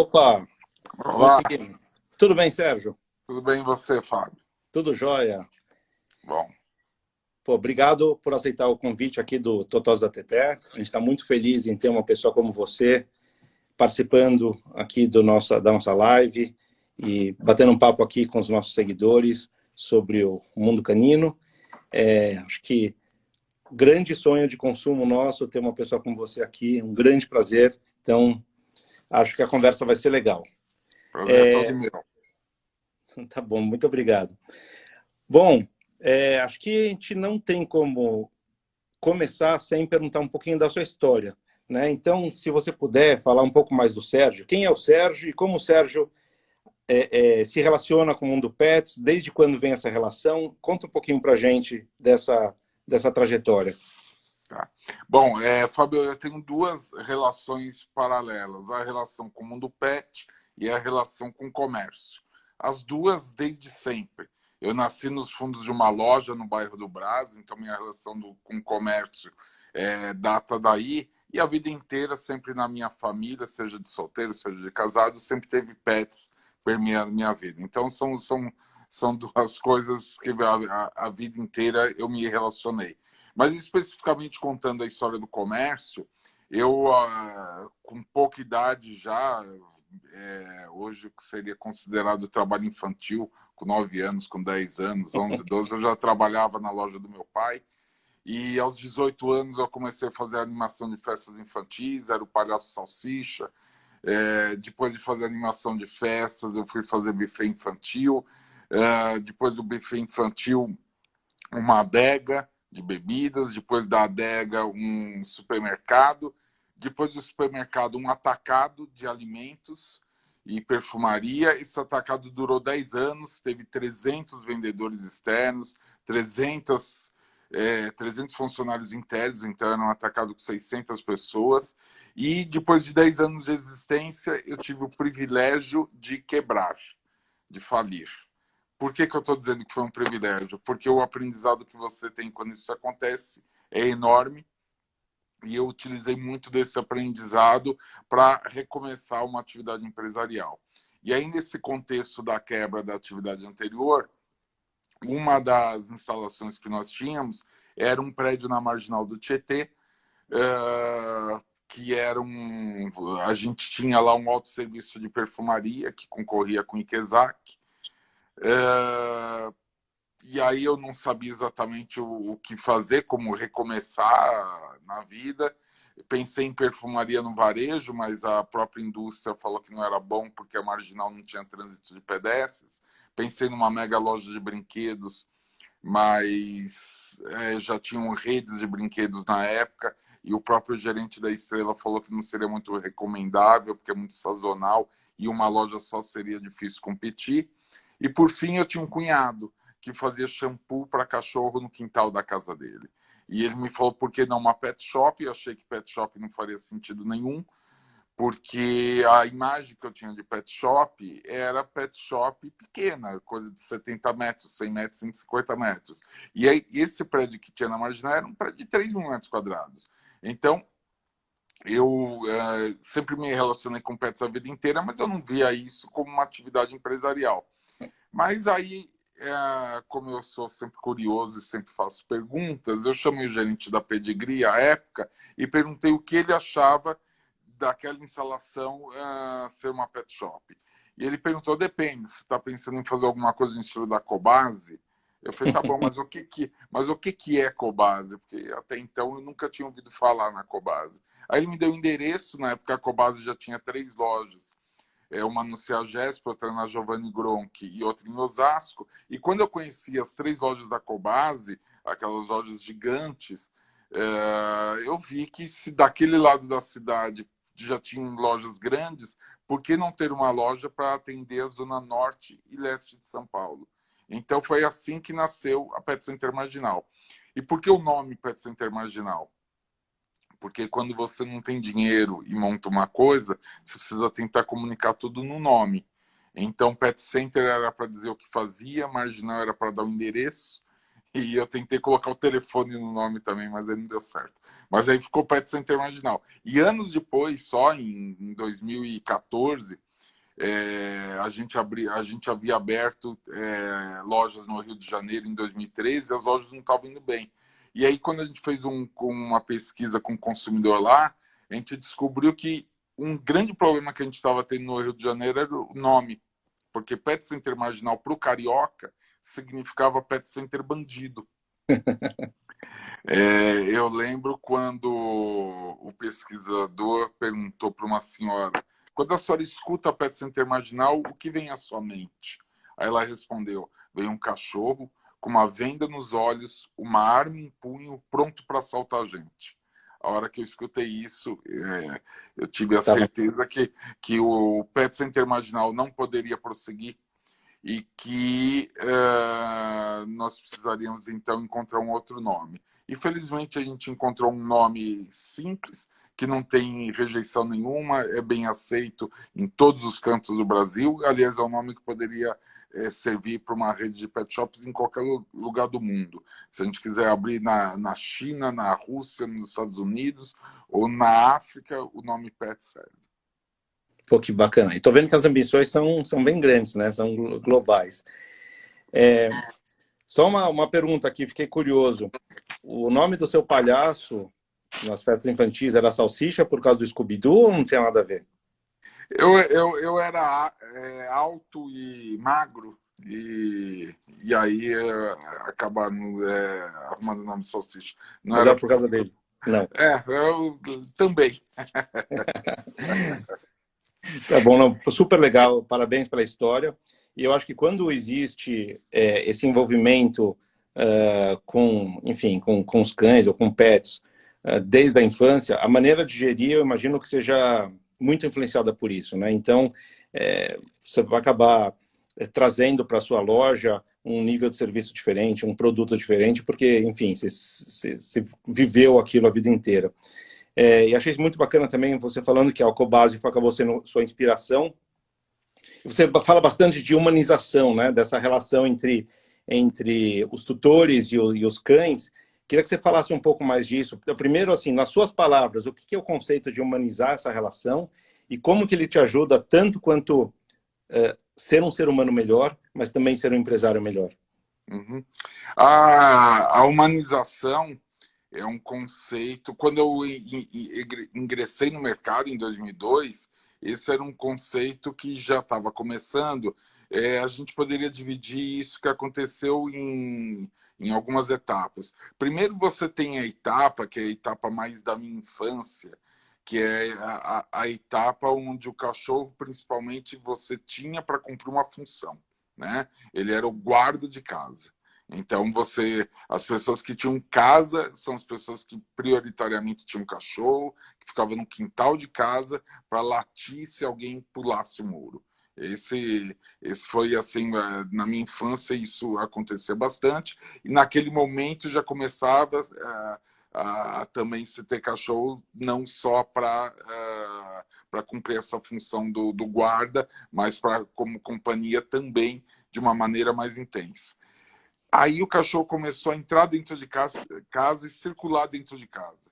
Opa, vamos Olá, seguir. Tudo bem, Sérgio? tudo bem e você, Fábio? Tudo jóia? Bom, Pô, obrigado por aceitar o convite aqui do Totós da Teté. A gente está muito feliz em ter uma pessoa como você participando aqui da nossa live e batendo um papo aqui com os nossos seguidores sobre o mundo canino. Acho que grande sonho de consumo nosso ter uma pessoa como você aqui, um grande prazer. Então, acho que a conversa vai ser legal. prazer é todo meu. Tá bom, muito obrigado. Bom, acho que a gente não tem como começar sem perguntar um pouquinho da sua história, né? Então, se você puder falar um pouco mais do Sérgio, quem é o Sérgio e como o Sérgio se relaciona com o mundo pets, desde quando vem essa relação? Conta um pouquinho para a gente dessa trajetória. Tá. Bom, Fábio, eu tenho duas relações paralelas: a relação com o mundo pet e a relação com o comércio. As duas desde sempre. Eu nasci nos fundos de uma loja no bairro do Brás, então minha relação com o comércio data daí. E a vida inteira, sempre na minha família, seja de solteiro, seja de casado, sempre teve pets permeando minha vida. Então são duas coisas que a vida inteira eu me relacionei. Mas especificamente contando a história do comércio, eu, com pouca idade já, hoje o que seria considerado trabalho infantil, com 9 anos, com 10 anos, 11, 12, eu já trabalhava na loja do meu pai. E aos 18 anos eu comecei a fazer animação de festas infantis, era o Palhaço Salsicha. Depois de fazer animação de festas, eu fui fazer buffet infantil. Depois do buffet infantil, uma adega de bebidas, depois da adega um supermercado, depois do supermercado um atacado de alimentos e perfumaria. Esse atacado durou 10 anos, teve 300 vendedores externos, 300 funcionários internos, então era um atacado com 600 pessoas. E depois de 10 anos de existência, eu tive o privilégio de quebrar, de falir. Por que eu estou dizendo que foi um privilégio? Porque o aprendizado que você tem quando isso acontece é enorme, e eu utilizei muito desse aprendizado para recomeçar uma atividade empresarial. E aí, nesse contexto da quebra da atividade anterior, uma das instalações que nós tínhamos era um prédio na Marginal do Tietê, que era a gente tinha lá um autosserviço de perfumaria que concorria com o Ikezak. E aí eu não sabia exatamente o que fazer, como recomeçar na vida. Pensei em perfumaria no varejo, mas a própria indústria falou que não era bom porque a Marginal não tinha trânsito de pedestres. Pensei numa mega loja de brinquedos, mas já tinham redes de brinquedos na época, e o próprio gerente da Estrela falou que não seria muito recomendável porque é muito sazonal e uma loja só seria difícil competir. E por fim eu tinha um cunhado que fazia shampoo para cachorro no quintal da casa dele. E ele me falou, por que não uma pet shop? Eu achei que pet shop não faria sentido nenhum, porque a imagem que eu tinha de pet shop era pet shop pequena, coisa de 70 metros, 100 metros, 150 metros. E aí, esse prédio que tinha na Marginal era um prédio de 3 mil metros quadrados. Então, eu sempre me relacionei com pets a vida inteira, mas eu não via isso como uma atividade empresarial. Mas aí, como eu sou sempre curioso e sempre faço perguntas, eu chamei o gerente da Pedigree à época e perguntei o que ele achava daquela instalação ser uma pet shop. E ele perguntou, depende, você está pensando em fazer alguma coisa no estilo da Cobase? Eu falei, tá bom, mas o que é Cobase? Porque até então eu nunca tinha ouvido falar na Cobase. Aí ele me deu o endereço, na época a Cobase já tinha 3 lojas, uma no Ceagesp, outra na Giovanni Gronchi e outra em Osasco. E quando eu conheci as 3 lojas da Cobase, aquelas lojas gigantes, eu vi que se daquele lado da cidade já tinham lojas grandes, por que não ter uma loja para atender a zona norte e leste de São Paulo? Então foi assim que nasceu a Pet Center Marginal. E por que o nome Pet Center Marginal? Porque quando você não tem dinheiro e monta uma coisa, você precisa tentar comunicar tudo no nome. Então, Pet Center era para dizer o que fazia, Marginal era para dar o endereço, e eu tentei colocar o telefone no nome também, mas aí não deu certo. Mas aí ficou Pet Center Marginal. E anos depois, só em 2014, A gente havia aberto lojas no Rio de Janeiro em 2013 e as lojas não estavam indo bem. E aí, quando a gente fez uma pesquisa com o consumidor lá, a gente descobriu que um grande problema que a gente estava tendo no Rio de Janeiro era o nome, porque Pet Center Marginal para o carioca significava Pet Center bandido. Eu lembro quando o pesquisador perguntou para uma senhora: quando a senhora escuta Pet Center Marginal, o que vem à sua mente? Aí ela respondeu: vem um cachorro com uma venda nos olhos, uma arma em punho, pronto para assaltar a gente. A hora que eu escutei isso, eu tive a certeza que o Pet Center Marginal não poderia prosseguir e que nós precisaríamos, então, encontrar um outro nome. E, felizmente, a gente encontrou um nome simples, que não tem rejeição nenhuma, é bem aceito em todos os cantos do Brasil. Aliás, é um nome que poderia servir para uma rede de pet shops em qualquer lugar do mundo. Se a gente quiser abrir na China, na Rússia, nos Estados Unidos ou na África, o nome Pet serve. Pô, que bacana. E tô vendo que as ambições são bem grandes, né? São globais. Só uma pergunta aqui, fiquei curioso. O nome do seu palhaço nas festas infantis era Salsicha por causa do Scooby-Doo ou não tinha nada a ver? Eu era alto e magro, e aí acabaram arrumando o nome de Salsicha. Não Mas era era por causa dele? Não. eu também. Tá bom, não, super legal, parabéns pela história. E eu acho que quando existe esse envolvimento enfim, com os cães ou com pets desde a infância, a maneira de gerir, eu imagino que seja muito influenciada por isso, né? Então, você vai acabar trazendo para a sua loja um nível de serviço diferente, um produto diferente, porque, enfim, você viveu aquilo a vida inteira. E achei muito bacana também você falando que a Alcobase acabou sendo sua inspiração. Você fala bastante de humanização, né? Dessa relação entre os tutores e os cães. Queria que você falasse um pouco mais disso. Primeiro, assim, nas suas palavras, o que é o conceito de humanizar essa relação e como que ele te ajuda tanto quanto ser um ser humano melhor, mas também ser um empresário melhor? Uhum. A humanização é um conceito. Quando eu ingressei no mercado em 2002, esse era um conceito que já estava começando. A gente poderia dividir isso que aconteceu em algumas etapas. Primeiro, você tem a etapa, que é a etapa mais da minha infância, que é a etapa onde o cachorro, principalmente, você tinha para cumprir uma função, né? Ele era o guarda de casa. Então, as pessoas que tinham casa são as pessoas que prioritariamente tinham cachorro, que ficavam no quintal de casa para latir se alguém pulasse o muro. Esse foi assim, na minha infância isso acontecia bastante, e naquele momento já começava a também se ter cachorro não só para cumprir essa função do guarda, mas como companhia também de uma maneira mais intensa. Aí o cachorro começou a entrar dentro de casa e circular dentro de casa.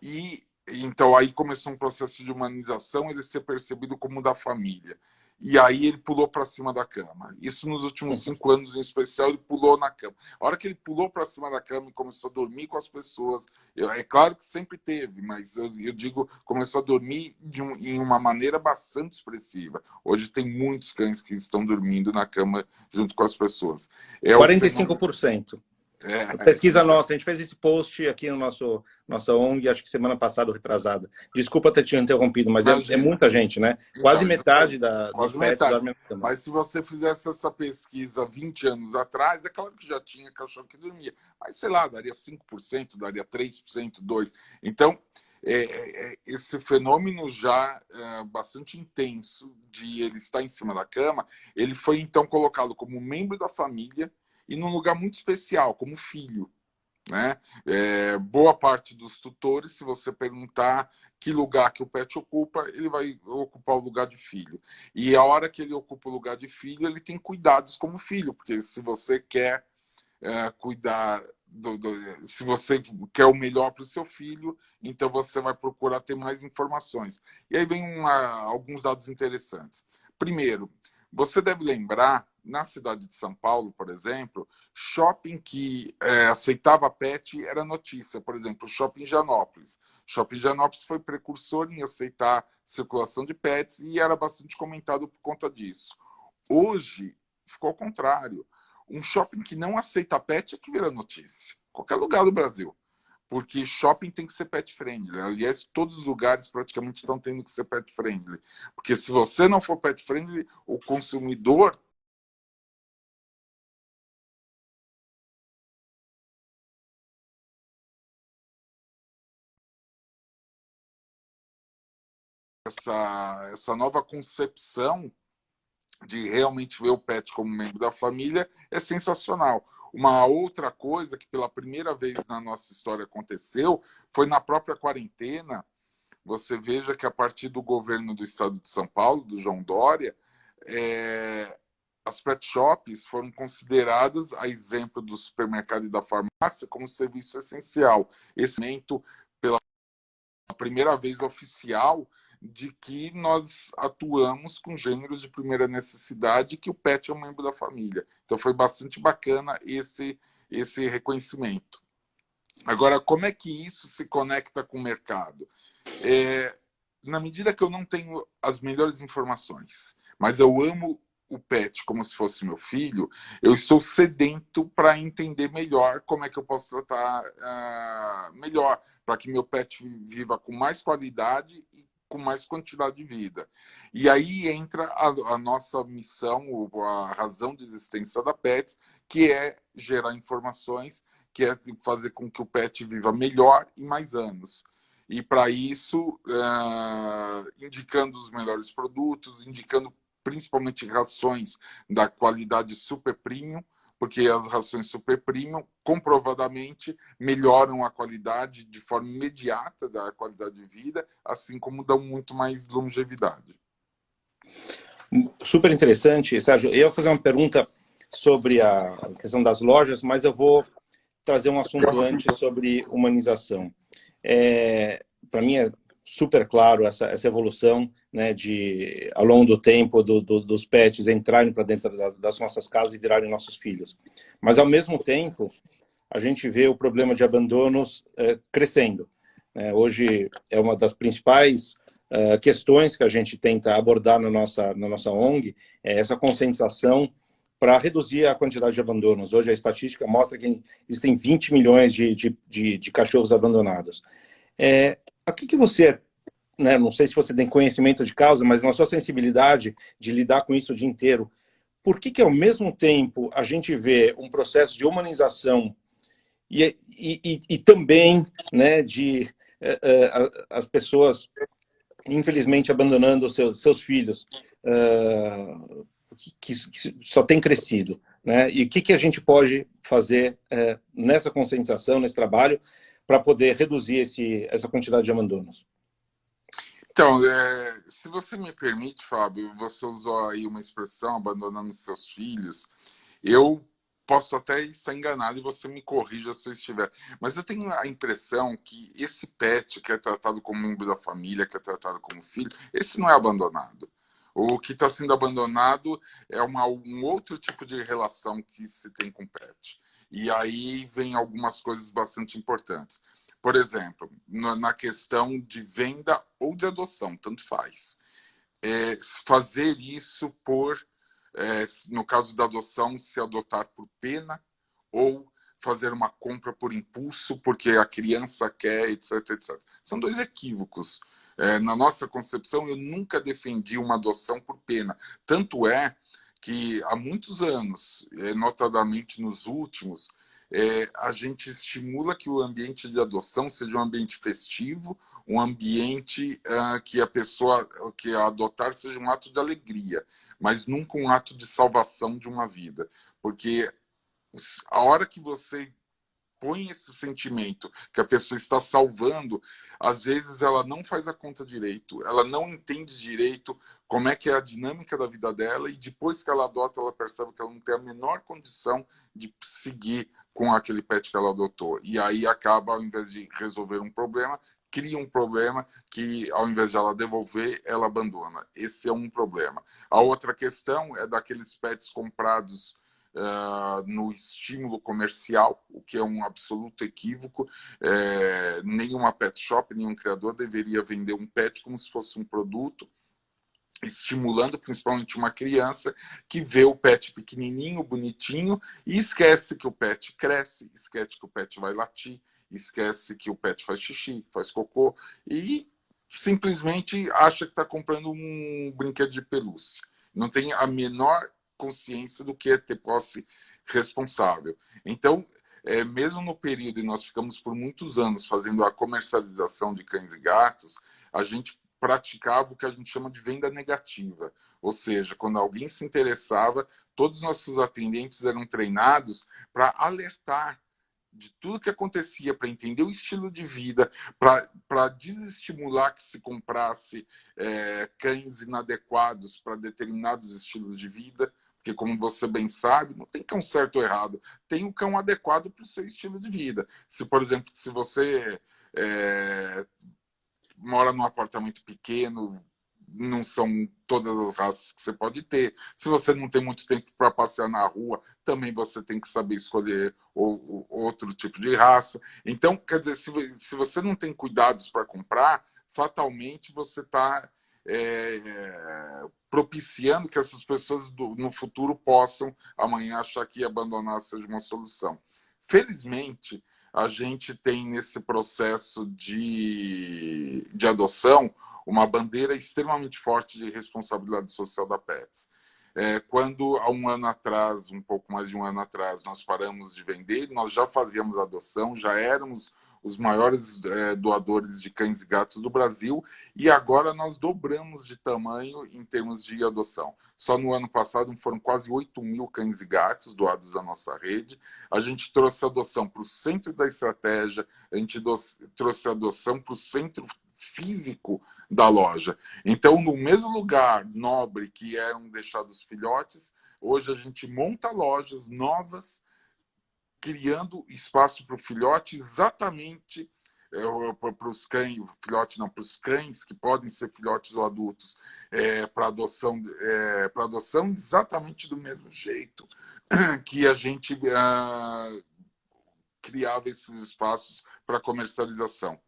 E então aí começou um processo de humanização, ele ser percebido como da família. E aí ele pulou para cima da cama. Isso nos últimos 5 anos, em especial, ele pulou na cama. A hora que ele pulou para cima da cama e começou a dormir com as pessoas, é claro que sempre teve, mas eu digo, começou a dormir em uma maneira bastante expressiva. Hoje tem muitos cães que estão dormindo na cama junto com as pessoas. 45%. Pesquisa nossa, a gente fez esse post aqui no nossa ONG, acho que semana passada ou retrasada. Desculpa ter te interrompido, mas é muita gente, né? Quase metade dos pets dormem na cama. Mas se você fizesse essa pesquisa 20 anos atrás, é claro que já tinha cachorro que dormia. Mas, sei lá, daria 5%, daria 3%, 2%. Então, esse fenômeno já bastante intenso de ele estar em cima da cama, ele foi, então, colocado como membro da família e num lugar muito especial, como filho, né? Boa parte dos tutores, se você perguntar que lugar que o pet ocupa, ele vai ocupar o lugar de filho. E a hora que ele ocupa o lugar de filho, ele tem cuidados como filho, porque se você quer cuidar se você quer o melhor para o seu filho, então você vai procurar ter mais informações. E aí vem alguns dados interessantes. Primeiro, você deve lembrar, na cidade de São Paulo, por exemplo, shopping que aceitava pet era notícia. Por exemplo, o Shopping Higienópolis. Shopping Higienópolis foi precursor em aceitar circulação de pets e era bastante comentado por conta disso. Hoje, ficou ao contrário. Um shopping que não aceita pet é que vira notícia. Qualquer lugar do Brasil. Porque shopping tem que ser pet friendly. Aliás, todos os lugares praticamente estão tendo que ser pet friendly. Porque se você não for pet friendly, o consumidor essa nova concepção de realmente ver o pet como membro da família é sensacional. Uma outra coisa que pela primeira vez na nossa história aconteceu foi na própria quarentena. Você veja que a partir do governo do estado de São Paulo, do João Dória, as pet shops foram consideradas, a exemplo do supermercado e da farmácia, como serviço essencial. Esse momento, pela primeira vez oficial, de que nós atuamos com gêneros de primeira necessidade, que o pet é um membro da família. Então foi bastante bacana esse reconhecimento. Agora, como é que isso se conecta com o mercado? Na medida que eu não tenho as melhores informações, mas eu amo o pet como se fosse meu filho, eu estou sedento para entender melhor como é que eu posso tratar melhor, para que meu pet viva com mais qualidade e com mais quantidade de vida. E aí entra a nossa missão, a razão de existência da Pets, que é gerar informações, que é fazer com que o pet viva melhor e mais anos. E para isso, indicando os melhores produtos, indicando principalmente rações da qualidade super premium, porque as rações super premium comprovadamente melhoram a qualidade de forma imediata da qualidade de vida, assim como dão muito mais longevidade. Super interessante, Sérgio. Eu ia fazer uma pergunta sobre a questão das lojas, mas eu vou trazer um assunto antes sobre humanização. Para mim é super claro essa evolução, né, ao longo do tempo dos pets entrarem para dentro das nossas casas e virarem nossos filhos. Mas, ao mesmo tempo, a gente vê o problema de abandonos crescendo. Hoje é uma das principais questões que a gente tenta abordar na nossa ONG, é essa conscientização para reduzir a quantidade de abandonos. Hoje a estatística mostra que existem 20 milhões de cachorros abandonados. O que você, né, não sei se você tem conhecimento de causa, mas na sua sensibilidade de lidar com isso o dia inteiro, por que ao mesmo tempo a gente vê um processo de humanização e também, né, de as pessoas infelizmente abandonando os seus filhos, que só tem crescido, né? E o que a gente pode fazer nessa conscientização, nesse trabalho, para poder reduzir essa quantidade de abandonos? Então, se você me permite, Fábio, você usou aí uma expressão, abandonando seus filhos. Eu posso até estar enganado e você me corrija se eu estiver. Mas eu tenho a impressão que esse pet que é tratado como membro da família, que é tratado como filho, esse não é abandonado. O que está sendo abandonado é um outro tipo de relação que se tem com o pet. E aí vem algumas coisas bastante importantes. Por exemplo, na questão de venda ou de adoção, tanto faz. Fazer isso no caso da adoção, se adotar por pena ou fazer uma compra por impulso, porque a criança quer, etc, etc. São dois equívocos. Na nossa concepção, eu nunca defendi uma adoção por pena. Tanto é que há muitos anos, notadamente nos últimos, a gente estimula que o ambiente de adoção seja um ambiente festivo, um ambiente que a pessoa que adotar seja um ato de alegria, mas nunca um ato de salvação de uma vida. Porque a hora que você põe esse sentimento que a pessoa está salvando, às vezes ela não faz a conta direito, ela não entende direito como é que é a dinâmica da vida dela e depois que ela adota, ela percebe que ela não tem a menor condição de seguir com aquele pet que ela adotou. E aí acaba, ao invés de resolver um problema, cria um problema que, ao invés de ela devolver, ela abandona. Esse é um problema. A outra questão é daqueles pets comprados no estímulo comercial, o que é um absoluto equívoco. Nenhuma pet shop, nenhum criador deveria vender um pet como se fosse um produto, estimulando principalmente uma criança que vê o pet pequenininho, bonitinho, e esquece que o pet cresce, esquece que o pet vai latir, esquece que o pet faz xixi, faz cocô, e simplesmente acha que está comprando um brinquedo de pelúcia. Não tem a menor consciência do que é ter posse responsável. Então, mesmo no período em que nós ficamos por muitos anos fazendo a comercialização de cães e gatos, a gente praticava o que a gente chama de venda negativa. Ou seja, quando alguém se interessava, todos os nossos atendentes eram treinados para alertar de tudo que acontecia, para entender o estilo de vida, para desestimular que se comprasse cães inadequados para determinados estilos de vida, porque, como você bem sabe, não tem cão certo ou errado, tem um cão adequado para o seu estilo de vida. Se, por exemplo, se você mora num apartamento pequeno, não são todas as raças que você pode ter. Se você não tem muito tempo para passear na rua, também você tem que saber escolher outro tipo de raça. Então, quer dizer, se você não tem cuidados para comprar, fatalmente você está propiciando que essas pessoas no futuro possam amanhã achar que abandonar seja uma solução. Felizmente, a gente tem nesse processo de adoção uma bandeira extremamente forte de responsabilidade social da Pets. Quando, há um ano atrás, um pouco mais de um ano atrás, nós paramos de vender, nós já fazíamos adoção, já éramos os maiores doadores de cães e gatos do Brasil, e agora nós dobramos de tamanho em termos de adoção. Só no ano passado foram quase 8.000 cães e gatos doados à nossa rede. A gente trouxe a adoção para o centro da estratégia, a gente trouxe a adoção para o centro físico da loja. Então, no mesmo lugar nobre que eram deixados filhotes, hoje a gente monta lojas novas, criando espaço para o filhote exatamente para os cães, filhote não, para os cães que podem ser filhotes ou adultos, para adoção exatamente do mesmo jeito que a gente criava esses espaços para comercialização.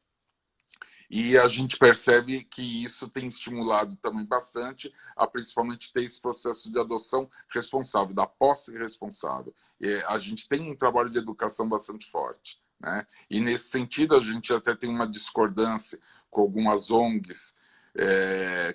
E a gente percebe que isso tem estimulado também bastante a principalmente ter esse processo de adoção responsável, da posse responsável. A gente tem um trabalho de educação bastante forte, né? E nesse sentido a gente até tem uma discordância com algumas ONGs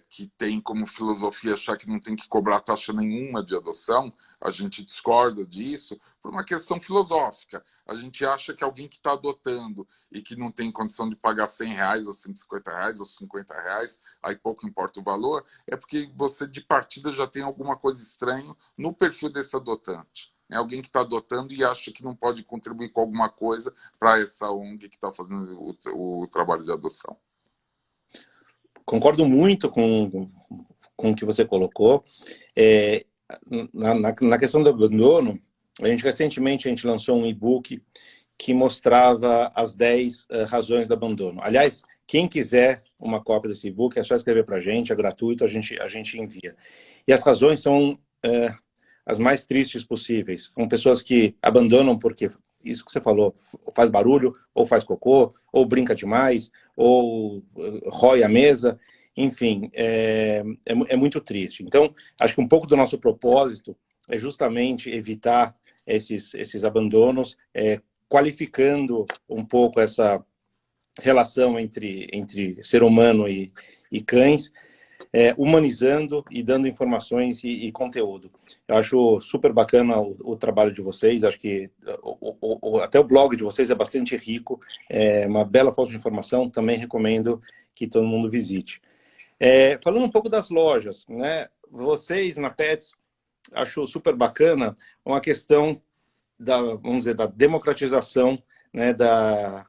que tem como filosofia achar que não tem que cobrar taxa nenhuma de adoção. A gente discorda disso por uma questão filosófica. A gente acha que alguém que está adotando e que não tem condição de pagar R$100 ou R$150 ou R$50, aí pouco importa o valor, é porque você de partida já tem alguma coisa estranha no perfil desse adotante. É alguém que está adotando e acha que não pode contribuir com alguma coisa para essa ONG que está fazendo o trabalho de adoção. Concordo muito com o que você colocou. Na questão do abandono, recentemente a gente lançou um e-book que mostrava as 10 razões do abandono. Aliás, quem quiser uma cópia desse e-book, é só escrever para a gente, é gratuito, a gente envia. E as razões são as mais tristes possíveis. São pessoas que abandonam porque, isso que você falou, faz barulho, ou faz cocô, ou brinca demais, ou rói a mesa. Enfim, é muito triste. Então, acho que um pouco do nosso propósito é justamente evitar esses abandonos, qualificando um pouco essa relação entre ser humano e cães, humanizando e dando informações e conteúdo. Eu acho super bacana o trabalho de vocês, acho que até o blog de vocês é bastante rico, é uma bela fonte de informação, também recomendo que todo mundo visite. Falando um pouco das lojas, né? Vocês na Pets, acho super bacana uma questão vamos dizer, da democratização, né, da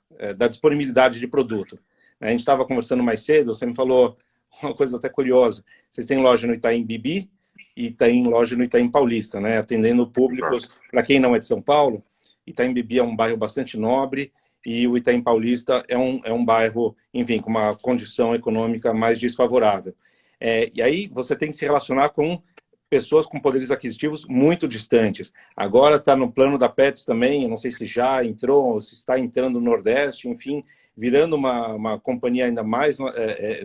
disponibilidade de produto. A gente estava conversando mais cedo, você me falou uma coisa até curiosa. Vocês têm loja no Itaim Bibi e tem loja no Itaim Paulista, né, atendendo públicos, para quem não é de São Paulo. Itaim Bibi é um bairro bastante nobre e o Itaim Paulista é um bairro, enfim, com uma condição econômica mais desfavorável. E aí você tem que se relacionar com pessoas com poderes aquisitivos muito distantes. Agora está no plano da Pets também, não sei se já entrou, ou se está entrando no Nordeste, enfim, virando uma companhia ainda mais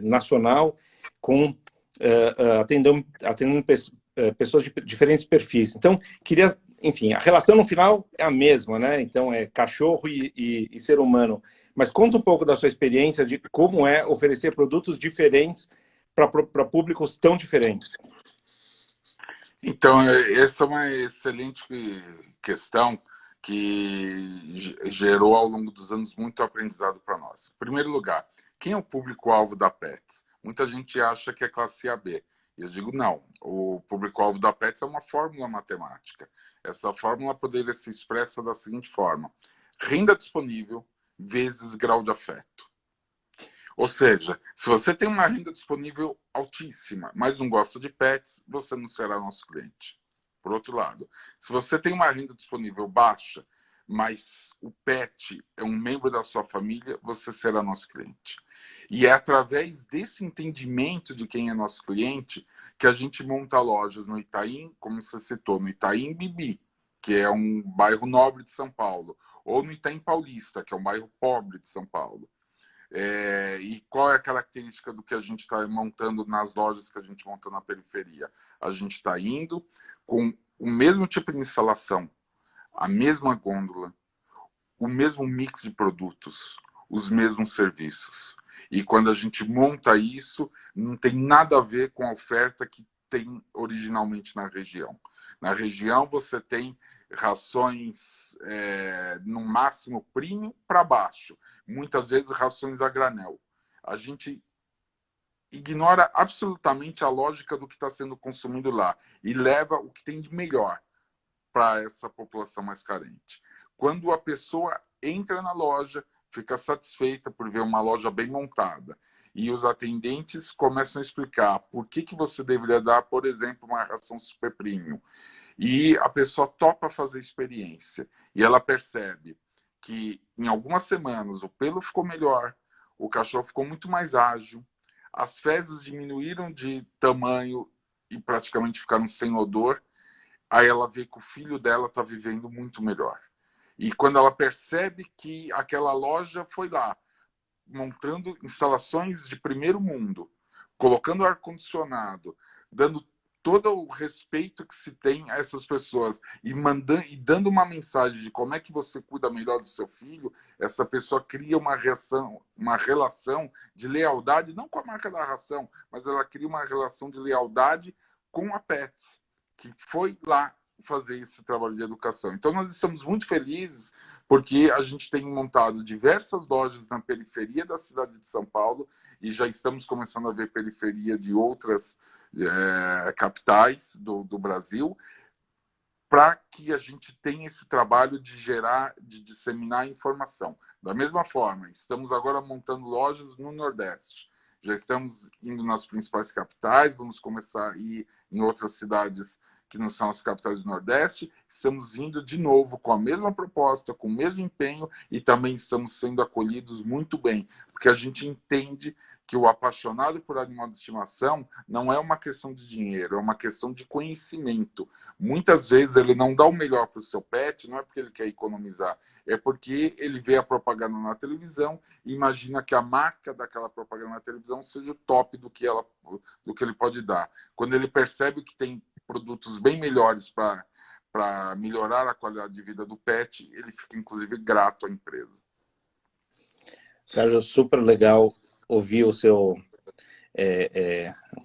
nacional, com atendendo pessoas de diferentes perfis. Então, queria, enfim, a relação no final é a mesma, né? Então, é cachorro e ser humano. Mas conta um pouco da sua experiência de como é oferecer produtos diferentes para públicos tão diferentes. Então, essa é uma excelente questão que gerou ao longo dos anos muito aprendizado para nós. Em primeiro lugar, quem é o público-alvo da Pets? Muita gente acha que é classe AB. E eu digo não, o público-alvo da Pets é uma fórmula matemática. Essa fórmula poderia ser expressa da seguinte forma: renda disponível vezes grau de afeto. Ou seja, se você tem uma renda disponível altíssima, mas não gosta de pets, você não será nosso cliente. Por outro lado, se você tem uma renda disponível baixa, mas o pet é um membro da sua família, você será nosso cliente. E é através desse entendimento de quem é nosso cliente que a gente monta lojas no Itaim, como você citou, no Itaim Bibi, que é um bairro nobre de São Paulo, ou no Itaim Paulista, que é um bairro pobre de São Paulo. E qual é a característica do que a gente está montando nas lojas que a gente monta na periferia? A gente está indo com o mesmo tipo de instalação, a mesma gôndola, o mesmo mix de produtos, os mesmos serviços. E quando a gente monta isso, não tem nada a ver com a oferta que tem originalmente na região. Na região você tem rações no máximo premium para baixo, muitas vezes rações a granel. A gente ignora absolutamente a lógica do que está sendo consumido lá e leva o que tem de melhor para essa população mais carente. Quando a pessoa entra na loja, fica satisfeita por ver uma loja bem montada, e os atendentes começam a explicar por que você deveria dar, por exemplo, uma ração super premium. E a pessoa topa fazer experiência. E ela percebe que em algumas semanas o pelo ficou melhor, o cachorro ficou muito mais ágil, as fezes diminuíram de tamanho e praticamente ficaram sem odor. Aí ela vê que o filho dela está vivendo muito melhor. E quando ela percebe que aquela loja foi lá, montando instalações de primeiro mundo, colocando ar-condicionado, dando todo o respeito que se tem a essas pessoas e dando uma mensagem de como é que você cuida melhor do seu filho, essa pessoa cria uma relação de lealdade, não com a marca da ração, mas ela cria uma relação de lealdade com a Pets, que foi lá fazer esse trabalho de educação. Então nós estamos muito felizes porque a gente tem montado diversas lojas na periferia da cidade de São Paulo e já estamos começando a ver periferia de outras capitais do Brasil, para que a gente tenha esse trabalho de de disseminar informação. Da mesma forma, estamos agora montando lojas no Nordeste. Já estamos indo nas principais capitais, vamos começar a ir em outras cidades que não são as capitais do Nordeste. Estamos indo de novo com a mesma proposta, com o mesmo empenho, e também estamos sendo acolhidos muito bem, porque a gente entende que o apaixonado por animal de estimação não é uma questão de dinheiro, é uma questão de conhecimento. Muitas vezes ele não dá o melhor para o seu pet, não é porque ele quer economizar, é porque ele vê a propaganda na televisão e imagina que a marca daquela propaganda na televisão seja o top do que ele pode dar. Quando ele percebe que tem produtos bem melhores para melhorar a qualidade de vida do pet, ele fica inclusive grato à empresa. Sérgio, super legal ouvir o seu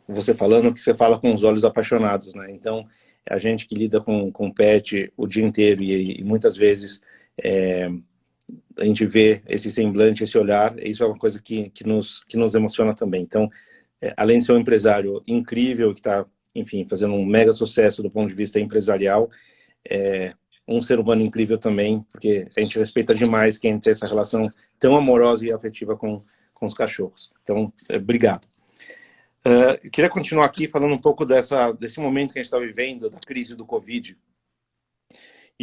você falando que você fala com os olhos apaixonados, né? Então a gente que lida com pet o dia inteiro e muitas vezes a gente vê esse semblante, esse olhar, isso é uma coisa que nos emociona também. Então, além de ser um empresário incrível que está, enfim, fazendo um mega sucesso do ponto de vista empresarial, um ser humano incrível também, porque a gente respeita demais quem tem essa relação tão amorosa e afetiva com os cachorros. Então, obrigado. Eu queria continuar aqui falando um pouco desse momento que a gente está vivendo, da crise do Covid.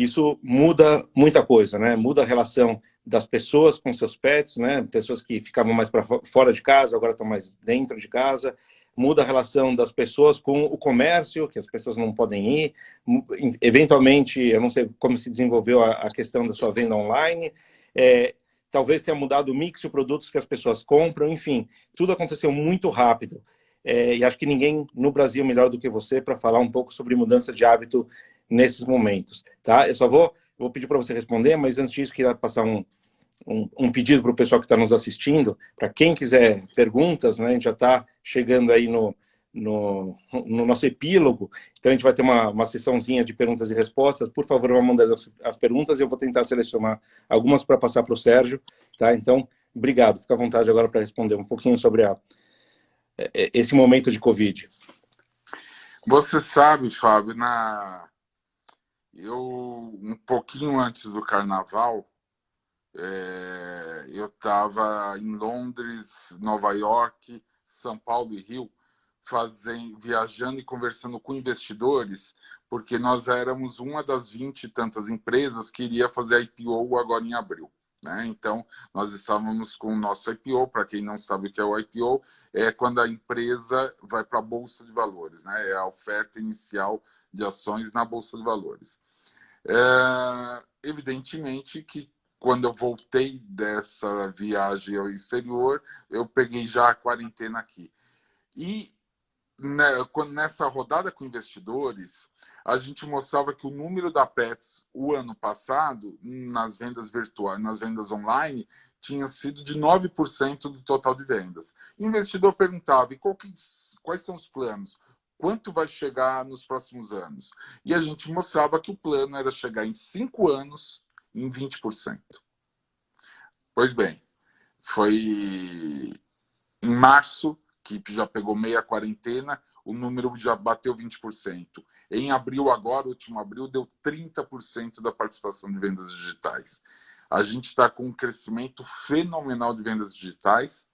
isso muda muita coisa, né? Muda a relação das pessoas com seus pets, né? Pessoas que ficavam mais para fora de casa, agora estão mais dentro de casa. Muda a relação das pessoas com o comércio, que as pessoas não podem ir. Eventualmente, eu não sei como se desenvolveu a questão da sua venda online. Talvez tenha mudado o mix de produtos que as pessoas compram. Enfim, tudo aconteceu muito rápido. E acho que ninguém no Brasil melhor do que você para falar um pouco sobre mudança de hábito nesses momentos, tá? Eu vou pedir para você responder, mas antes disso, queria passar um pedido para o pessoal que está nos assistindo, para quem quiser perguntas, né? A gente já está chegando aí no nosso epílogo, então a gente vai ter uma sessãozinha de perguntas e respostas. Por favor, vão mandar as perguntas e eu vou tentar selecionar algumas para passar para o Sérgio, tá? Então, obrigado. Fica à vontade agora para responder um pouquinho sobre esse momento de Covid. Você sabe, Fábio, um pouquinho antes do Carnaval, eu estava em Londres, Nova York, São Paulo e Rio, viajando e conversando com investidores, porque nós éramos uma das 20 e tantas empresas que iria fazer IPO agora em abril. Né? Então, nós estávamos com o nosso IPO. Para quem não sabe o que é o IPO, é quando a empresa vai para a Bolsa de Valores, né? É a oferta inicial de ações na Bolsa de Valores. Evidentemente que quando eu voltei dessa viagem ao exterior, eu peguei já a quarentena aqui. E nessa rodada com investidores, a gente mostrava que o número da Pets o ano passado, nas vendas virtuais, nas vendas online, tinha sido de 9% do total de vendas. O investidor perguntava, e quais são os planos? Quanto vai chegar nos próximos anos? E a gente mostrava que o plano era chegar em 5 anos em 20%. Pois bem, foi em março, que já pegou meia quarentena, o número já bateu 20%. Em abril agora, último abril, deu 30% da participação de vendas digitais. A gente está com um crescimento fenomenal de vendas digitais.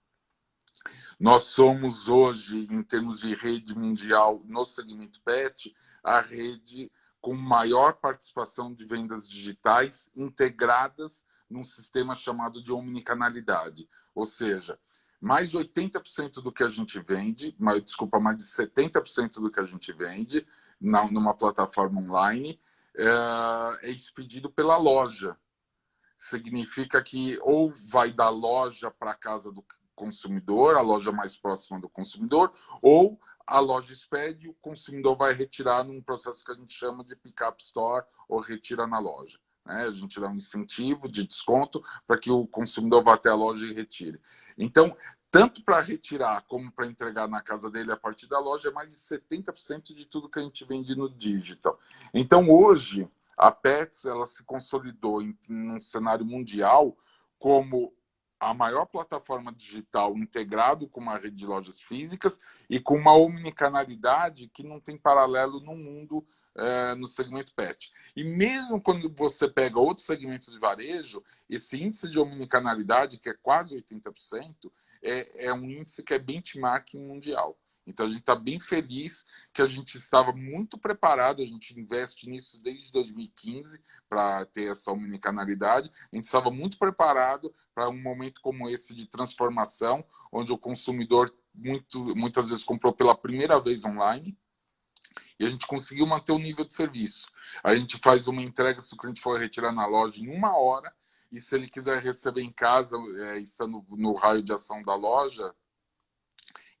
Nós somos hoje, em termos de rede mundial, no segmento pet, a rede com maior participação de vendas digitais integradas num sistema chamado de omnicanalidade. Ou seja, mais de 80% do que a gente vende, mais de 70% do que a gente vende numa plataforma online é expedido pela loja. Significa que ou vai da loja para a casa do consumidor, a loja mais próxima do consumidor, ou a loja expede e o consumidor vai retirar num processo que a gente chama de pick-up store ou retira na loja. A gente dá um incentivo de desconto para que o consumidor vá até a loja e retire. Então, tanto para retirar como para entregar na casa dele a partir da loja, é mais de 70% de tudo que a gente vende no digital. Então, hoje, a Pets ela se consolidou em um cenário mundial como a maior plataforma digital integrado com uma rede de lojas físicas e com uma omnicanalidade que não tem paralelo no mundo no segmento pet. E mesmo quando você pega outros segmentos de varejo, esse índice de omnicanalidade, que é quase 80%, é um índice que é benchmark mundial. Então, a gente está bem feliz que a gente estava muito preparado, a gente investe nisso desde 2015 para ter essa omnicanalidade, a gente estava muito preparado para um momento como esse de transformação, onde o consumidor muitas vezes comprou pela primeira vez online, e a gente conseguiu manter o nível de serviço. A gente faz uma entrega se o cliente for retirar na loja em 1 hora, e se ele quiser receber em casa, estando no raio de ação da loja,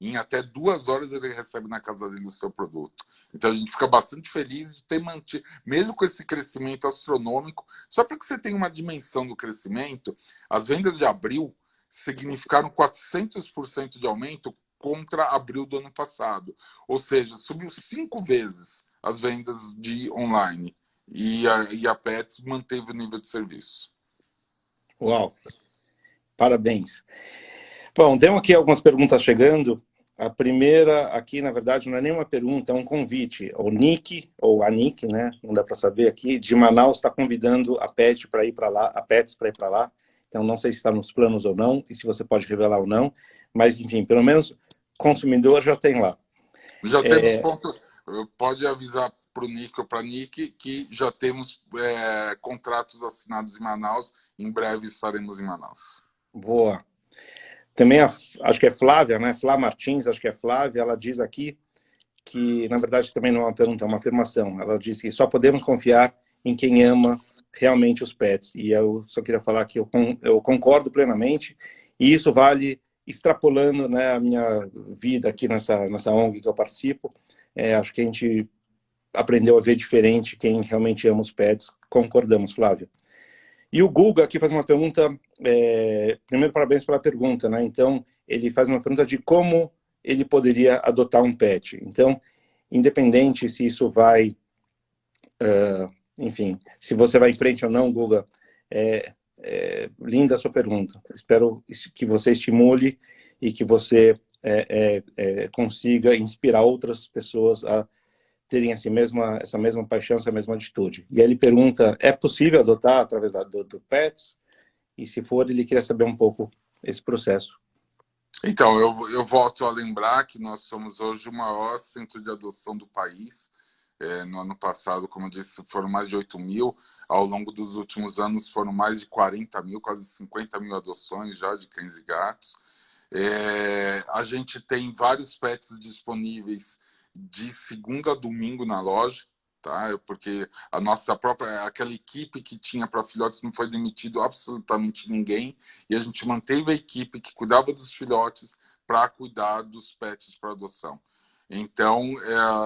em até 2 horas ele recebe na casa dele o seu produto. Então a gente fica bastante feliz de ter mantido, mesmo com esse crescimento astronômico. Só para que você tenha uma dimensão do crescimento, as vendas de abril significaram 400% de aumento contra abril do ano passado. Ou seja, subiu 5 vezes as vendas de online. E a Pets manteve o nível de serviço. Uau! Parabéns. Bom, temos aqui algumas perguntas chegando. A primeira aqui, na verdade, não é nenhuma pergunta, é um convite. O Nick, ou a Nick, né? Não dá para saber aqui, de Manaus está convidando a Pets para ir para lá, Então, não sei se está nos planos ou não, e se você pode revelar ou não, mas, enfim, pelo menos consumidor já tem lá. Já temos ponto. Pode avisar para o Nick ou para a Nick, que já temos contratos assinados em Manaus. Em breve estaremos em Manaus. Boa. Também acho que é Flávia, né? Flá Martins, acho que é Flávia, ela diz aqui que, na verdade, também não é uma pergunta, é uma afirmação. Ela diz que só podemos confiar em quem ama realmente os pets. E eu só queria falar que eu concordo plenamente, e isso vale extrapolando, né, a minha vida aqui nessa ONG que eu participo. Acho que a gente aprendeu a ver diferente quem realmente ama os pets. Concordamos, Flávio. E o Guga aqui faz uma pergunta, primeiro parabéns pela pergunta, né? Então, ele faz uma pergunta de como ele poderia adotar um pet. Então, independente se isso vai, enfim, se você vai em frente ou não, Guga, linda a sua pergunta. Espero que você estimule e que você consiga inspirar outras pessoas a terem essa mesma paixão, essa mesma atitude. E aí ele pergunta, é possível adotar através do Pets? E se for, ele queria saber um pouco esse processo. Então, eu volto a lembrar que nós somos hoje o maior centro de adoção do país. No ano passado, como eu disse, foram mais de 8 mil. Ao longo dos últimos anos foram mais de 40 mil, quase 50 mil adoções já de cães e gatos. A gente tem vários pets disponíveis de segunda a domingo na loja, tá? Porque a nossa própria, aquela equipe que tinha para filhotes, não foi demitido absolutamente ninguém, e a gente manteve a equipe que cuidava dos filhotes para cuidar dos pets para adoção. Então,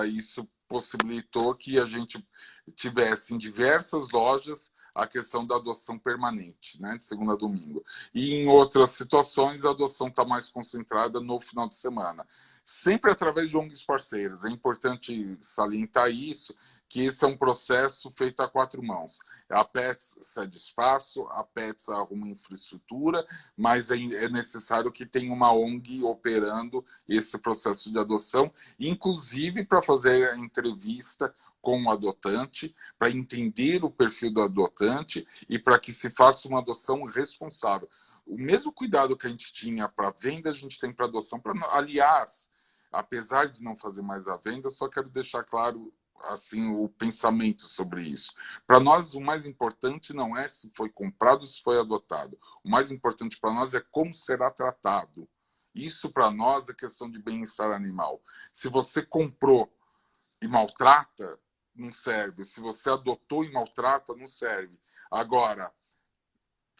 isso possibilitou que a gente tivesse em diversas lojas a questão da adoção permanente, né, de segunda a domingo. E em outras situações, a adoção está mais concentrada no final de semana. Sempre através de ONGs parceiras. É importante salientar isso, que esse é um processo feito a 4 mãos. A Pets cede espaço, a Pets arruma infraestrutura, mas é necessário que tenha uma ONG operando esse processo de adoção, inclusive para fazer a entrevista com o adotante, para entender o perfil do adotante e para que se faça uma adoção responsável. O mesmo cuidado que a gente tinha para venda, a gente tem para adoção. Aliás, apesar de não fazer mais a venda, só quero deixar claro assim o pensamento sobre isso. Para nós, o mais importante não é se foi comprado ou se foi adotado. O mais importante para nós é como será tratado. Isso, para nós, é questão de bem-estar animal. Se você comprou e maltrata, não serve. Se você adotou e maltrata, não serve. Agora,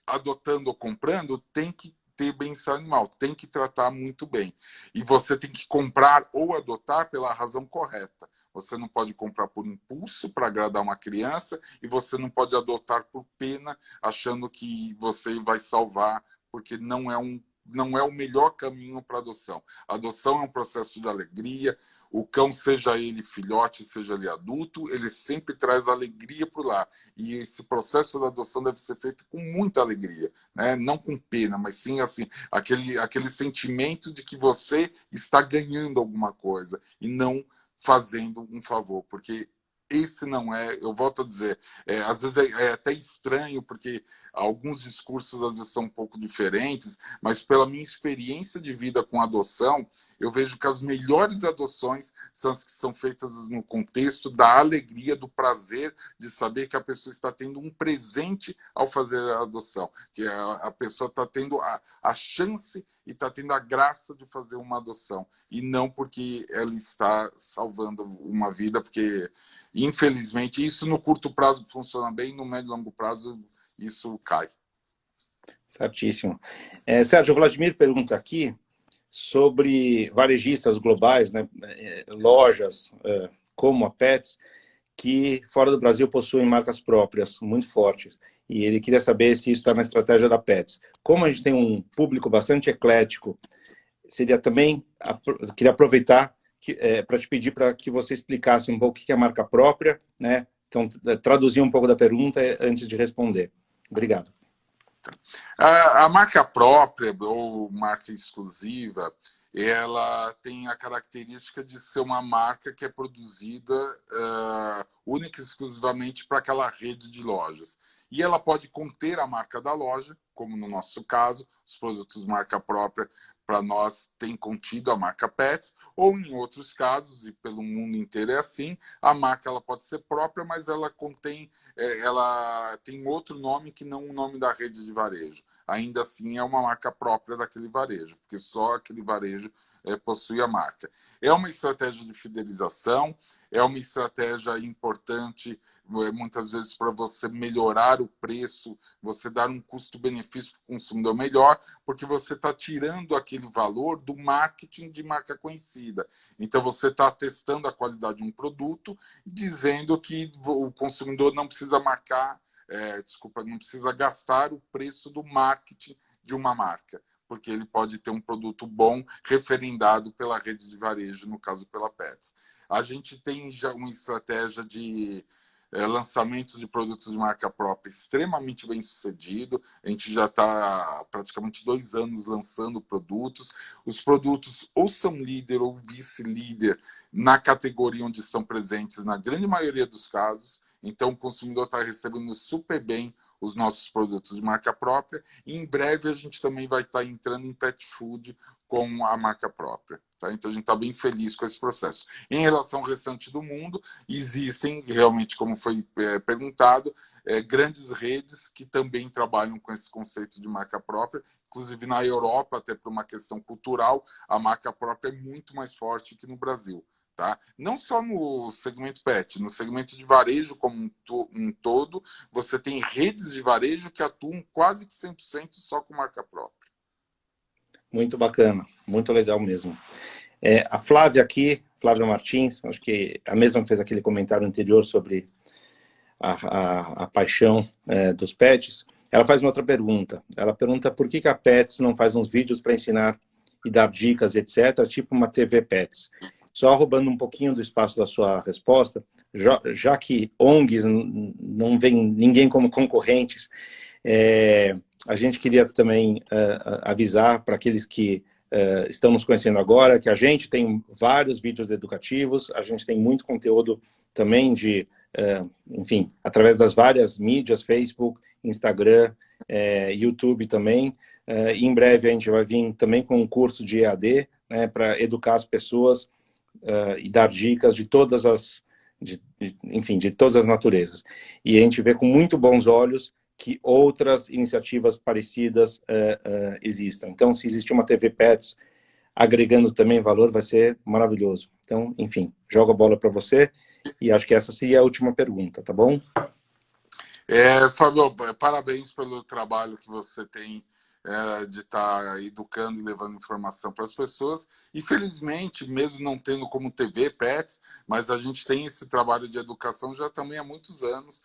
adotando ou comprando, tem que ter bem-estar animal, tem que tratar muito bem. E você tem que comprar ou adotar pela razão correta. Você não pode comprar por impulso para agradar uma criança e você não pode adotar por pena, achando que você vai salvar, porque não é o melhor caminho para adoção. A adoção é um processo de alegria. O cão, seja ele filhote, seja ele adulto, ele sempre traz alegria para o lar. E esse processo da adoção deve ser feito com muita alegria, né? Não com pena, mas sim assim, aquele sentimento de que você está ganhando alguma coisa e não fazendo um favor, porque esse não é, eu volto a dizer, às vezes é até estranho, porque alguns discursos às vezes são um pouco diferentes, mas pela minha experiência de vida com adoção, eu vejo que as melhores adoções são as que são feitas no contexto da alegria, do prazer de saber que a pessoa está tendo um presente ao fazer a adoção, que a pessoa está tendo a chance e está tendo a graça de fazer uma adoção, e não porque ela está salvando uma vida, porque infelizmente isso no curto prazo funciona bem, no médio e longo prazo isso cai. Certíssimo. Sérgio, o Vladimir pergunta aqui sobre varejistas globais, né, lojas como a Pets, que fora do Brasil possuem marcas próprias muito fortes. E ele queria saber se isso está na estratégia da Pets. Como a gente tem um público bastante eclético, seria também, queria aproveitar para te pedir para que você explicasse um pouco o que é marca própria, né? Então, traduzir um pouco da pergunta antes de responder. Obrigado. A marca própria ou marca exclusiva, ela tem a característica de ser uma marca que é produzida única e exclusivamente para aquela rede de lojas. E ela pode conter a marca da loja, como no nosso caso, os produtos marca própria para nós, tem contido a marca Pets, ou em outros casos, e pelo mundo inteiro é assim, a marca ela pode ser própria, mas ela ela tem outro nome que não o nome da rede de varejo. Ainda assim é uma marca própria daquele varejo, porque só aquele varejo possui a marca. É uma estratégia de fidelização, é uma estratégia importante, muitas vezes, para você melhorar o preço, você dar um custo-benefício para o consumidor melhor, porque você está tirando aquele valor do marketing de marca conhecida. Então, você está testando a qualidade de um produto, dizendo que o consumidor não precisa não precisa gastar o preço do marketing de uma marca, porque ele pode ter um produto bom referendado pela rede de varejo, no caso pela Pets. A gente tem já uma estratégia de lançamentos de produtos de marca própria extremamente bem sucedido. A gente já está praticamente 2 anos lançando produtos. Os produtos ou são líder ou vice-líder na categoria onde estão presentes, na grande maioria dos casos. Então, o consumidor está recebendo super bem os nossos produtos de marca própria. E em breve a gente também vai estar entrando em pet food com a marca própria. Tá? Então, a gente está bem feliz com esse processo. Em relação ao restante do mundo, existem, realmente, como foi perguntado, grandes redes que também trabalham com esse conceito de marca própria. Inclusive, na Europa, até por uma questão cultural, a marca própria é muito mais forte que no Brasil. Tá? Não só no segmento pet, no segmento de varejo como um todo, você tem redes de varejo que atuam quase que 100% só com marca própria. Muito bacana, muito legal mesmo. A Flávia aqui, Flávia Martins, acho que a mesma que fez aquele comentário anterior sobre a paixão dos pets, ela faz uma outra pergunta. Ela pergunta por que a Pets não faz uns vídeos para ensinar e dar dicas, etc., tipo uma TV Pets. Só roubando um pouquinho do espaço da sua resposta, já que ONGs não vem ninguém como concorrentes, a gente queria também avisar para aqueles que estão nos conhecendo agora que a gente tem vários vídeos educativos, a gente tem muito conteúdo também enfim, através das várias mídias, Facebook, Instagram, YouTube também. E em breve a gente vai vir também com um curso de EAD, né, para educar as pessoas e dar dicas de todas enfim, de todas as naturezas. E a gente vê com muito bons olhos que outras iniciativas parecidas existam. Então, se existe uma TV Pets agregando também valor, vai ser maravilhoso. Então, enfim, jogo a bola para você e acho que essa seria a última pergunta, tá bom? Fábio, parabéns pelo trabalho que você tem de estar educando e levando informação para as pessoas. E, felizmente, mesmo não tendo como TV Pets, mas a gente tem esse trabalho de educação já também há muitos anos,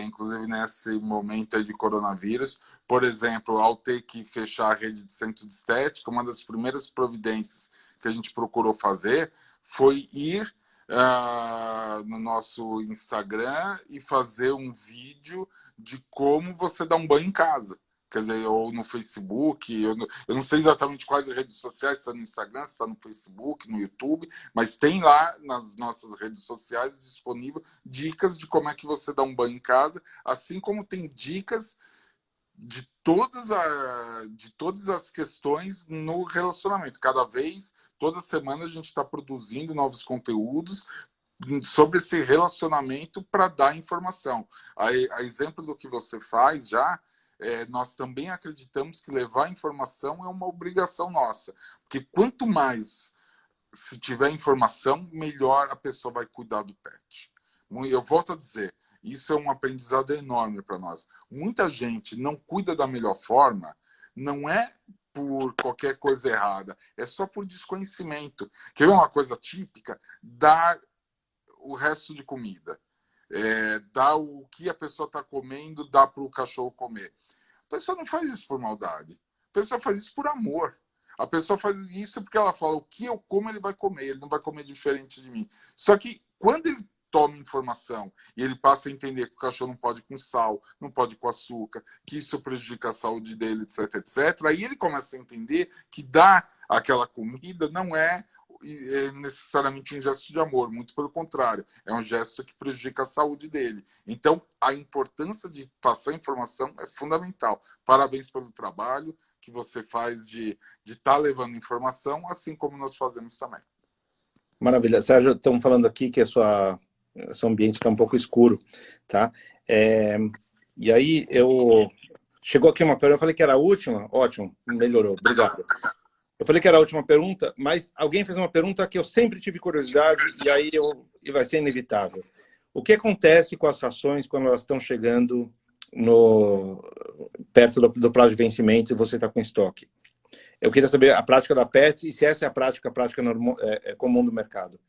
inclusive nesse momento aí de coronavírus. Por exemplo, ao ter que fechar a rede de centro de estética, uma das primeiras providências que a gente procurou fazer foi ir no nosso Instagram e fazer um vídeo de como você dá um banho em casa. Quer dizer, ou no Facebook, eu não sei exatamente quais redes sociais, se está no Instagram, se está no Facebook, no YouTube, mas tem lá nas nossas redes sociais disponível dicas de como é que você dá um banho em casa, assim como tem dicas de todas as questões no relacionamento. Toda semana a gente está produzindo novos conteúdos sobre esse relacionamento para dar informação. A exemplo do que você faz já, nós também acreditamos que levar informação é uma obrigação nossa. Porque quanto mais se tiver informação, melhor a pessoa vai cuidar do pet. Eu volto a dizer, isso é um aprendizado enorme para nós. Muita gente não cuida da melhor forma, não é por qualquer coisa errada, é só por desconhecimento. Quer ver uma coisa típica? Dar o resto de comida. Dar o que a pessoa está comendo, dá para o cachorro comer. A pessoa não faz isso por maldade. A pessoa faz isso por amor. A pessoa faz isso porque ela fala, o que eu como ele vai comer, ele não vai comer diferente de mim. Só que quando ele toma informação e ele passa a entender que o cachorro não pode com sal, não pode com açúcar, que isso prejudica a saúde dele, etc, etc, aí ele começa a entender que dar aquela comida não é necessariamente um gesto de amor, muito pelo contrário, é um gesto que prejudica a saúde dele. Então, a importância de passar informação é fundamental. Parabéns pelo trabalho que você faz de estar levando informação, assim como nós fazemos também. Maravilha. Sérgio, estamos falando aqui que seu ambiente está um pouco escuro, tá? E aí, chegou aqui uma pergunta, eu falei que era a última, ótimo, melhorou, obrigado. Eu falei que era a última pergunta, mas alguém fez uma pergunta que eu sempre tive curiosidade e vai ser inevitável. O que acontece com as rações quando elas estão chegando perto do prazo de vencimento e você está com estoque? Eu queria saber a prática da Pets e se essa é a prática comum do mercado.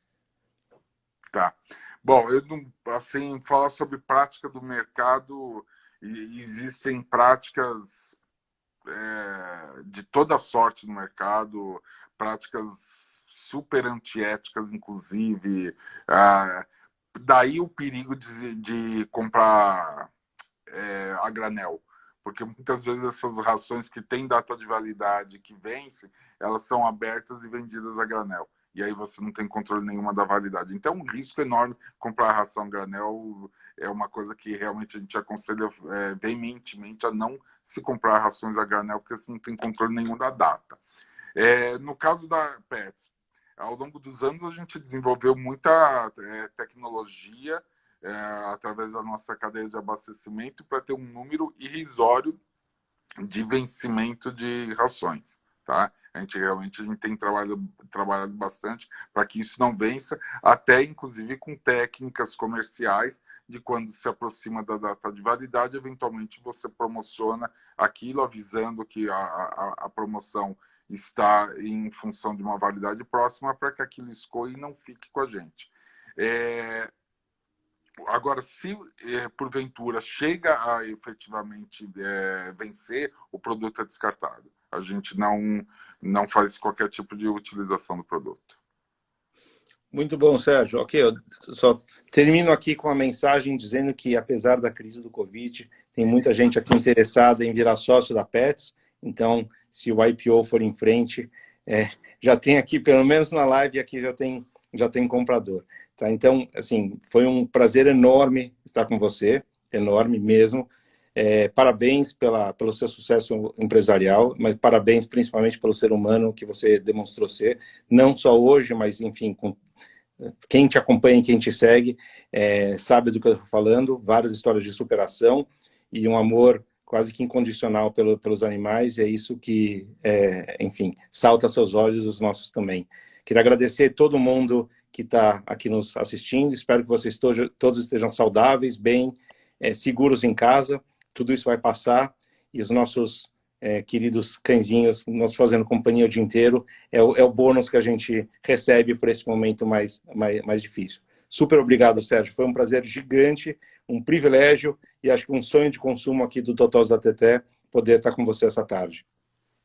Tá. Bom, eu não, assim, falar sobre prática do mercado, existem práticas de toda sorte no mercado, práticas super antiéticas, inclusive. Daí o perigo de comprar a granel. Porque muitas vezes essas rações que têm data de validade, que vencem, elas são abertas e vendidas a granel. E aí você não tem controle nenhuma da validade. Então, um risco enorme comprar a ração granel é uma coisa que realmente a gente aconselha veementemente a não se comprar rações a granel, porque você não tem controle nenhum da data. No caso da Pets, ao longo dos anos a gente desenvolveu muita tecnologia através da nossa cadeia de abastecimento para ter um número irrisório de vencimento de rações, tá? A gente tem trabalhado bastante para que isso não vença, até inclusive com técnicas comerciais de quando se aproxima da data de validade, eventualmente você promociona aquilo avisando que a promoção está em função de uma validade próxima para que aquilo escoe e não fique com a gente. Agora, se porventura chega a efetivamente vencer, o produto é descartado. A gente não faz qualquer tipo de utilização do produto. Muito bom, Sérgio. Ok, eu só termino aqui com a mensagem dizendo que, apesar da crise do Covid, tem muita gente aqui interessada em virar sócio da Pets. Então, se o IPO for em frente, já tem aqui, pelo menos na live, aqui já tem comprador. Tá? Então, assim, foi um prazer enorme estar com você, enorme mesmo. Parabéns pelo seu sucesso empresarial, mas parabéns principalmente pelo ser humano que você demonstrou ser, não só hoje, mas, enfim, quem te acompanha e quem te segue sabe do que eu estou falando, várias histórias de superação e um amor quase que incondicional pelos animais, e é isso que, enfim, salta aos seus olhos, os nossos também. Queria agradecer a todo mundo que está aqui nos assistindo, espero que vocês todos estejam saudáveis, bem, seguros em casa, tudo isso vai passar, e os nossos queridos cãezinhos, nós fazendo companhia o dia inteiro, é o bônus que a gente recebe por esse momento mais difícil. Super obrigado, Sérgio, foi um prazer gigante, um privilégio, e acho que um sonho de consumo aqui do Totós da Teté, poder estar com você essa tarde.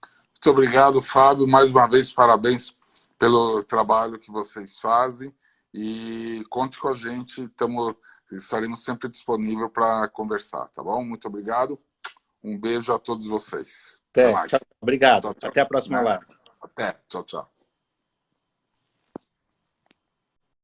Muito obrigado, Fábio, mais uma vez, parabéns pelo trabalho que vocês fazem, e conte com a gente, estaremos sempre disponíveis para conversar, tá bom? Muito obrigado. Um beijo a todos vocês. Até mais. Tchau, obrigado. Tchau, tchau. Até a próxima live. Até. Tchau, tchau.